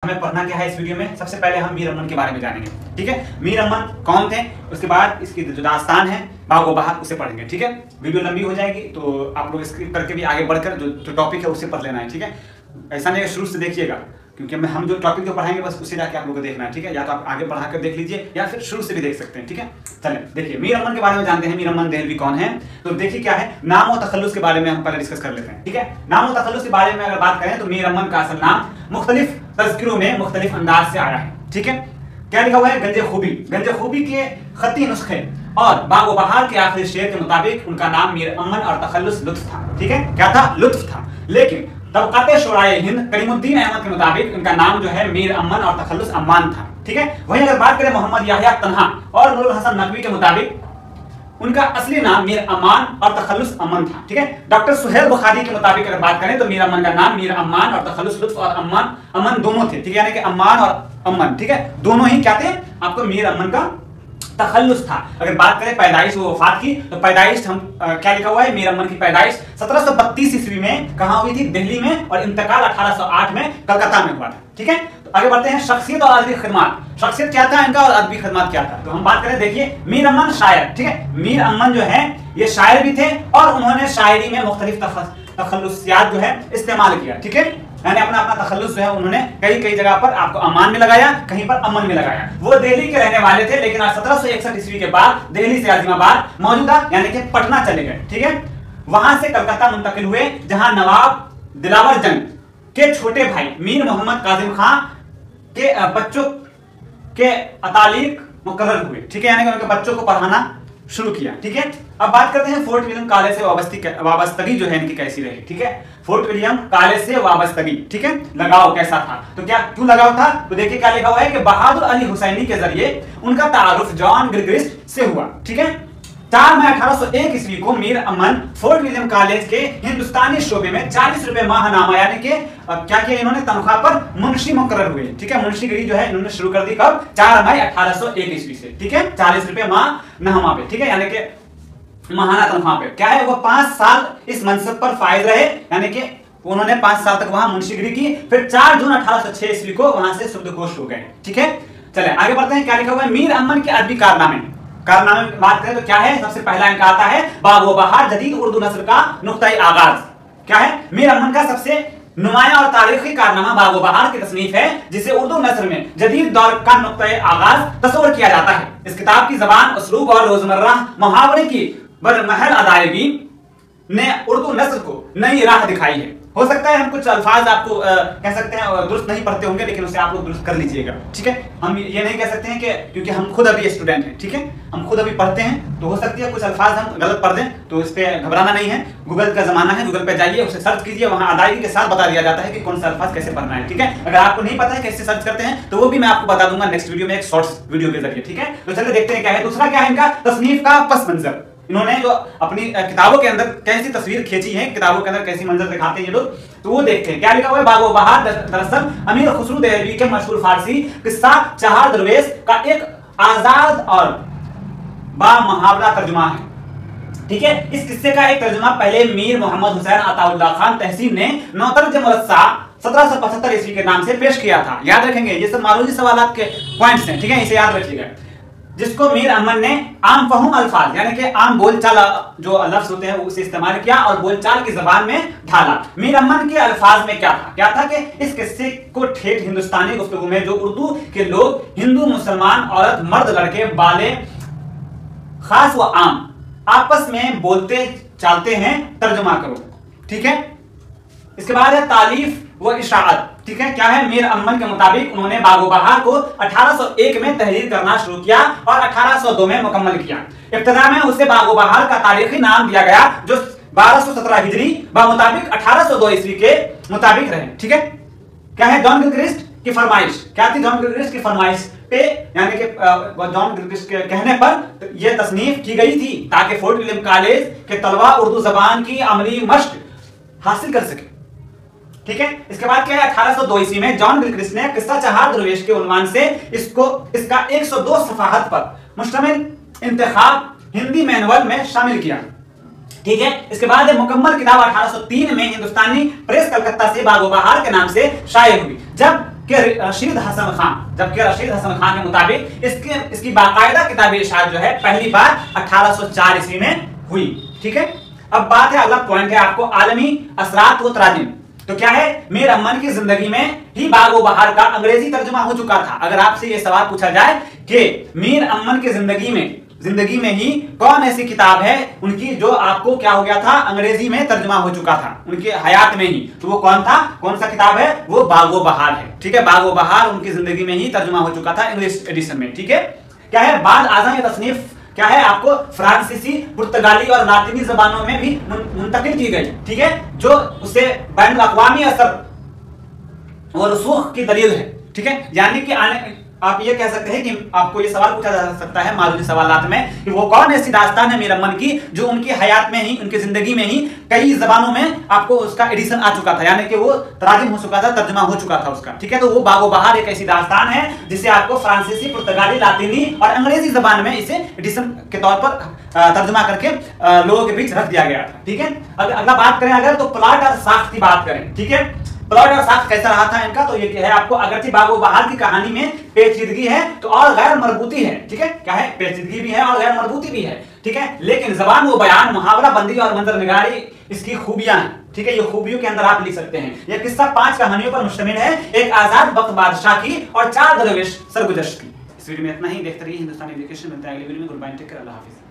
हमें पढ़ना क्या है इस वीडियो में। सबसे पहले हम मीर अमन के बारे में जानेंगे, ठीक है। मीर अमन कौन थे, उसके बाद इसकी जो दास्तान है बागो बहार उसे पढ़ेंगे, ठीक है। वीडियो लंबी हो जाएगी तो आप लोग स्किप करके भी आगे बढ़कर जो टॉपिक है उसे पढ़ लेना है, ठीक है। ऐसा नहीं शुरू से देखिएगा, क्योंकि हम जो टॉपिक को पढ़ाएंगे बस उसे जाके आप लोगों को देखना है, ठीक है। या तो आप आगे बढ़ा कर देख लीजिए या फिर शुरू से भी देख सकते हैं, ठीक है। चलें देखिए मीर अमन के बारे में जानते हैं। मीर अमन देहलवी कौन है, तो देखिए क्या है, नाम और तखल्लुस के बारे में हम पहले डिस्कस कर लेते हैं, ठीक है। नाम और तखल्लुस के बारे में अगर बात करें तो मीर अमन का असल नाम मुख्तलिफ तज़किरों में मुख्तलिफ अंदाज से आया है, ठीक है। क्या लिखा हुआ है, गंजे खूबी के खती नुस्खे और बागो बहार के आखिरी शेर के मुताबिक उनका नाम मीर अमन और तखल्लुस लुत्फ था, ठीक है। क्या था, लुत्फ था। लेकिन तबक़ात शुराए हिंद करीमुद्दीन अहमद के मुताबिक उनका नाम जो है मीर अमन और तखल्लुस अम्मान था, ठीक है। वहीं अगर बात करें मोहम्मद याह्या तन्हा और नूरुल हसन नकवी के मुताबिक उनका असली नाम मीर अमान और तखल्लुस अमन था, ठीक है। डॉक्टर सुहेल बुखारी के मुताबिक अगर बात करें तो मीर अमन का नाम मीर अमान और तखल्लुस लुत्फ और अमन दोनों थे, ठीक है। यानी कि अमान और अमन, ठीक है, दोनों ही क्या थे, आपको मीर अमन का तखल्लुस था। अगर बात करें पैदाइश व वफात की तो पैदाइश हम क्या लिखा हुआ है, मीर अमन की पैदाइश 1732 ईस्वी में कहां हुई थी, दिल्ली में, और इंतकाल 1808 में कलकत्ता में हुआ था, ठीक है। तो आगे बढ़ते हैं, शख्सियत और अदबी खिदमत। शख्सियत क्या था इनका और अदबी खिदमत क्या था, तो हम बात करें, देखिए मीर अमन शायर, ठीक है। मीर अमन जो है ये शायर भी थे और उन्होंने शायरी में मुख्तलिफ तखल्लुसियात जो है इस्तेमाल किया, ठीक है। यानी अपना तखल्लुस जो है उन्होंने कई जगह पर आपको अमान में लगाया, कहीं पर अमन में लगाया। वो दिल्ली के रहने वाले थे, लेकिन 1761 ईस्वी के बाद दिल्ली से आज़िमाबाद मौजूदा यानी कि पटना चले गए, ठीक है। वहां से कलकत्ता मुंतकिल हुए, जहां नवाब दिलावर जंग के छोटे भाई मीर मोहम्मद काजिम खां के बच्चों के अतालिक मुकर्रर हुए, ठीक है। यानी कि उनके बच्चों को पढ़ाना शुरू किया, ठीक है। अब बात करते हैं फोर्ट विलियम कॉलेज से वाबस्तगी जो है इनकी कैसी रही, ठीक है। फोर्ट विलियम कॉलेज से वाबस्तगी, ठीक है, लगाव कैसा था, तो क्या क्यों लगाव था, तो देखिए क्या लिखा हुआ है कि बहादुर अली हुसैनी के जरिए उनका तारुफ जॉन गिलक्रिस्ट से हुआ, ठीक है। 4 मई 1801 ईस्वी को मीर अमन फोर्ट विलियम कॉलेज के हिंदुस्तानी शोबे में 40 रुपए माहनामा यानी कि क्या किया इन्होंने, तनख्वाह पर मुंशी मुकर्रर हुए, ठीक है। मुंशीगिरी जो है इन्होंने शुरू कर दी कब, 4 मई 1801 ईस्वी से, ठीक है। 40 रुपए माहनामा पे, ठीक है, यानी कि महाना तनख्वाह पे। क्या है, वो 5 साल इस मनसब पर फायज रहे, यानी कि उन्होंने 5 साल तक वहां मुंशीगिरी की। फिर 4 जून 1806 ईस्वी को वहां से शुद्धघोष हो गए, ठीक है। चले आगे बढ़ते हैं, क्या लिखा हुआ है, मीर अमन के अदबी कारनामे में बात करें तो क्या है, सबसे पहला इनका आता है बागो बहार जदीद उर्दू नस्र का नुक्ता-ए आगाज। क्या है, मीर अमन का सबसे नुमाया और तारीखी कारनामा बागो बहार की तसनीफ है, जिसे उर्दू नस्र में जदीद दौर का नुक्ता-ए आगाज तस्वर किया जाता है। इस किताब की जबान, उसलूब और रोजमर्रा मुहावरे की बरमहल अदायगी ने उर्दू नस्र को नई राह दिखाई है। हो सकता है हम कुछ अल्फाज आपको कह सकते हैं दुरुस्त नहीं पढ़ते होंगे, लेकिन उसे आप लोग दुरुस्त कर लीजिएगा, ठीक है। हम ये नहीं कह सकते हैं कि क्योंकि हम खुद अभी स्टूडेंट हैं, ठीक है, हम खुद अभी पढ़ते हैं, तो हो सकती है कुछ अल्फाज हम गलत पढ़ दें, तो इस पे घबराना नहीं है। गूगल का जमाना है, गूगल पे जाइए, उसे सर्च कीजिए, वहां अदायगी के साथ बता दिया जाता है कि कौन सा अल्फाज कैसे पढ़ना है, ठीक है। अगर आपको नहीं पता है कैसे सर्च करते हैं तो वो भी मैं आपको बता दूंगा नेक्स्ट वीडियो में, एक शॉर्ट्स वीडियो के जरिए, ठीक है। तो चलिए देखते हैं क्या है। दूसरा क्या है इनका, तसनीफ का पस मंजर। इन्होंने जो अपनी किताबों के अंदर कैसी तस्वीर खींची है, किताबों के अंदर कैसी मंजर दिखाते हैं ये लोग, तो वो देखते हैं। क्या लिखा हुआ है, बागो बहार दरअसल अमीर खुसरो देहलवी के मशहूर फारसी किस्सा चहार दरवेश का एक आजाद और बामुहावरा तर्जुमा है, ठीक है। इस किस्से का एक तर्जुमा पहले मीर मोहम्मद हुसैन अताउल्लाह खान तहसीन ने नौतरज मुरस्सा 1775 ईस्वी के नाम से पेश किया था। याद रखेंगे, ये सब मारूजी सवालात के पॉइंट्स हैं, ठीक है, इसे याद रखिएगा। जिसको मीर अमन ने आम फहूम अल्फाज यानी कि आम बोलचाल जो लफ्ज होते हैं उसे इस्तेमाल किया और बोलचाल की जबान में ढाला। मीर अमन के अल्फाज में क्या था कि इस किस्से को ठेठ हिंदुस्तानी गुफ्तगू में जो उर्दू के लोग, हिंदू, मुसलमान, औरत, मर्द, लड़के, बाले, खास व आम आपस में बोलते चालते हैं, तर्जुमा करो, ठीक है। इसके बाद है तालीफ व इशाअत, ठीक है। क्या है, मीर अमन के मुताबिक उन्होंने बागो बहार को 1801 में तहरीर करना शुरू किया और 1802 में मुकम्मल किया। इब्तिदा में उसे बागो बहार का तारीखी नाम दिया गया, जो 1217 हिजरी मुताबिक 1802 ईस्वी के मुताबिक रहे, ठीक है। क्या है, जॉन गिलक्रिस्ट की फरमाइश। क्या थी, जॉन गिलक्रिस्ट की फरमाइश पे यानी कि जॉन गिलक्रिस्ट के कहने पर यह तसनीफ की गई थी ताकि फोर्ट विलियम कॉलेज के तलबा उर्दू जबान की अमली मश्क हासिल कर सके, ठीक है। इसके बाद क्या है, 1802 ईस्वी में जॉन गिलक्रिस्ट ने किस्सा चहार दरवेश के उन्वान से इसका 102 सफाहत पर मुश्तमिल इंतखाब हिंदी मैनुअल में शामिल किया, ठीक है। इसके बाद मुकम्मल किताब 1803 में हिंदुस्तानी प्रेस कलकत्ता से बागो बहार के नाम से शाये हुई। जब कि रशीद हसन खान, जबकि रशीद हसन खान के मुताबिक इसकी बाकायदा किताब इरशाद जो है पहली बार 1804 ईस्वी में हुई। ठीक है, अब बात है, अगला पॉइंट है आपको आलमी असरात व तराजिम। तो क्या है, मीर अमन की जिंदगी में ही बाग व बहार का अंग्रेजी तर्जुमा हो चुका था। अगर आपसे ये सवाल पूछा जाए कि मीर अमन की जिंदगी में ही कौन ऐसी किताब है उनकी जो आपको क्या हो गया था, अंग्रेजी में तर्जुमा हो चुका था उनके हयात में ही, तो वो कौन था, कौन सा किताब है, वो बाग व बहार है। ठीक है, बाग व बहार उनकी जिंदगी में ही तर्जुमा हो चुका था इंग्लिश एडिशन में। ठीक है, क्या है, बाद आज़म ये तसनीफ क्या है आपको फ्रांसीसी, पुर्तगाली और लातिनी जबानों में भी मुंतकिल की गई। ठीक है, जो उससे बैन अक़वामी असर और रसूख की दलील है। ठीक है, यानी कि आप ये कह सकते हैं कि आपको ये सवाल पूछा जा सकता है मारूदी सवालात में कि वो कौन ऐसी दास्तान है मीर अमन की जो उनकी हयात में ही, उनकी जिंदगी में ही कई जबानों में आपको उसका एडिशन आ चुका था, यानी कि वो तराजिम हो चुका था, तर्जुमा हो चुका था उसका। ठीक है, तो वो बाग व बहार एक ऐसी दास्तान है जिसे आपको फ्रांसीसी, पुर्तगाली, लातिनी और अंग्रेजी जबान में इसे एडिशन के तौर पर तर्जुमा करके लोगों के बीच रख दिया गया था। ठीक है, अगला बात करें अगर, तो प्लॉट और साख्त की बात करें। ठीक है, प्लॉट और साख्त कैसा रहा था इनका, तो ये क्या है आपको, अगरचे बाग व बहार की कहानी में पेचीदगी है तो और गैर मरबूती है। ठीक है, क्या है, पेचीदगी भी है और गैर मरबूती भी है। ठीक है, लेकिन जबान व बयान, मुहावरा बंदी और मंजर निगारी इसकी खूबियां हैं। ठीक है, ये खूबियों के अंदर आप लिख सकते हैं। यह किस्सा 5 कहानियों पर मुश्तमिल है, एक आजाद वक्त बादशाह की और 4 दरवेश सरगुजश्त की। इस वीडियो में इतना ही। देखते रहिए हिंदुस्तानी एजुकेशन। मिलते हैं अगले वीडियो में। गुड बाय, टेक केयर, अल्लाह हाफिज।